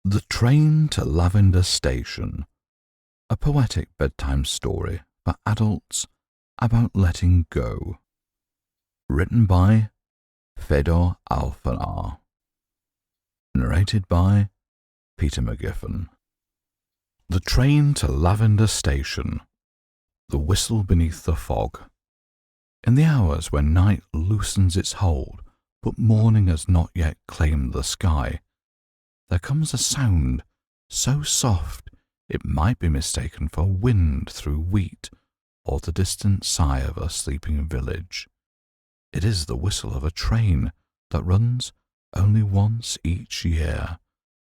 The Train to Lavender Station, a poetic bedtime story for adults about letting go. Written by Fedor Alphenaar. Narrated by Peter McGiffin. The train to Lavender Station. The whistle beneath the fog. In the hours when night loosens its hold, but morning has not yet claimed the sky, there comes a sound so soft it might be mistaken for wind through wheat or the distant sigh of a sleeping village. It is the whistle of a train that runs only once each year,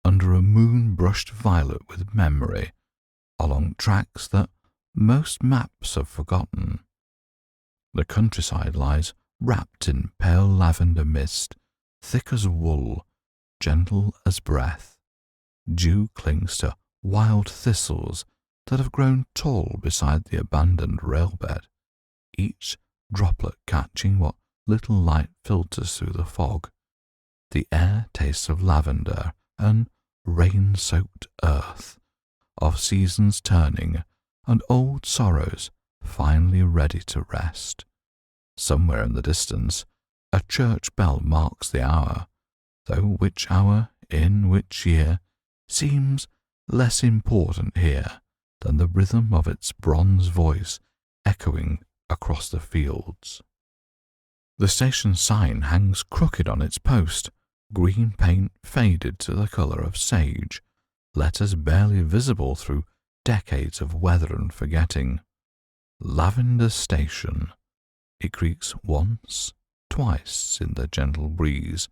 under a moon brushed violet with memory, along tracks that most maps have forgotten. The countryside lies wrapped in pale lavender mist, thick as wool, gentle as breath. Dew clings to wild thistles that have grown tall beside the abandoned railbed, each droplet catching what little light filters through the fog. The air tastes of lavender and rain-soaked earth, of seasons turning and old sorrows finally ready to rest. Somewhere in the distance, a church bell marks the hour, though which hour in which year seems less important here than the rhythm of its bronze voice echoing across the fields. The station sign hangs crooked on its post, green paint faded to the colour of sage, letters barely visible through decades of weather and forgetting. Lavender Station. It creaks once, twice in the gentle breeze,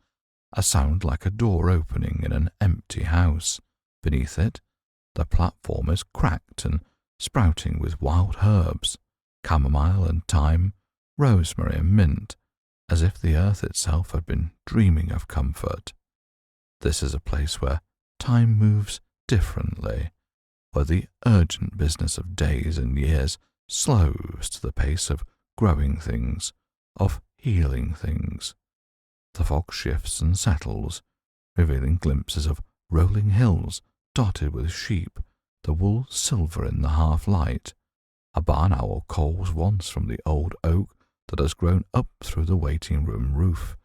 a sound like a door opening in an empty house. Beneath it, the platform is cracked and sprouting with wild herbs, chamomile and thyme, rosemary and mint, as if the earth itself had been dreaming of comfort. This is a place where time moves differently, where the urgent business of days and years slows to the pace of growing things, of healing things. The fog shifts and settles, revealing glimpses of rolling hills dotted with sheep, the wool silver in the half-light. A barn owl calls once from the old oak that has grown up through the waiting-room roof,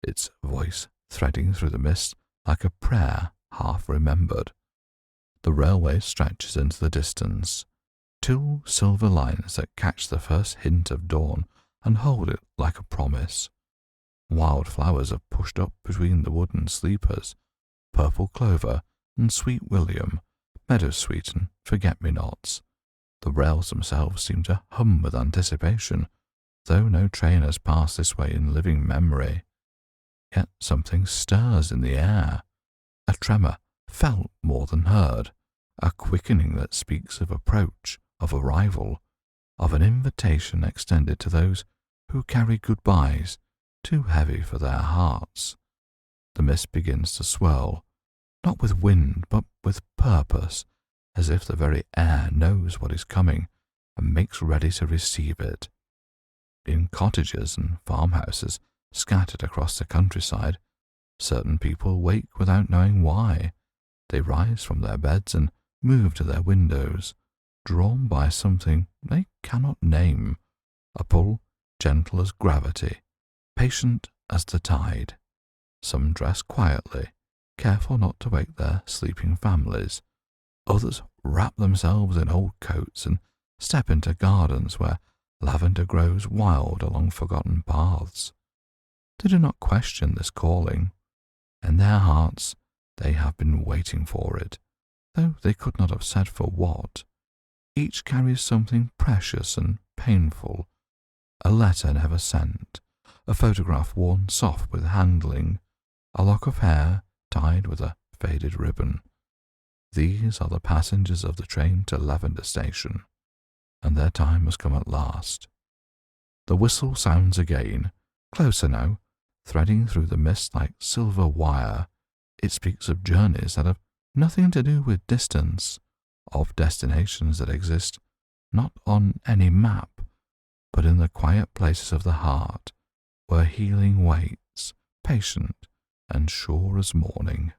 its voice threading through the mist like a prayer half-remembered. The railway stretches into the distance, two silver lines that catch the first hint of dawn and hold it like a promise. Wild flowers are pushed up between the wooden sleepers, purple clover and sweet william, meadowsweet and forget-me-nots. The rails themselves seem to hum with anticipation, though no train has passed this way in living memory. Yet something stirs in the air, a tremor felt more than heard, a quickening that speaks of approach, of arrival, of an invitation extended to those who carry goodbyes too heavy for their hearts. The mist begins to swirl, not with wind but with purpose, as if the very air knows what is coming and makes ready to receive it. In cottages and farmhouses scattered across the countryside, certain people wake without knowing why. They rise from their beds and move to their windows, drawn by something they cannot name, a pull gentle as gravity, patient as the tide. Some dress quietly, careful not to wake their sleeping families. Others wrap themselves in old coats and step into gardens where lavender grows wild along forgotten paths. They do not question this calling. In their hearts they have been waiting for it, though they could not have said for what. Each carries something precious and painful, a letter never sent, a photograph worn soft with handling, a lock of hair tied with a faded ribbon. These are the passengers of the train to Lavender Station, and their time has come at last. The whistle sounds again, closer now, threading through the mist like silver wire. It speaks of journeys that have nothing to do with distance, of destinations that exist not on any map, but in the quiet places of the heart, where healing waits, patient and sure as morning.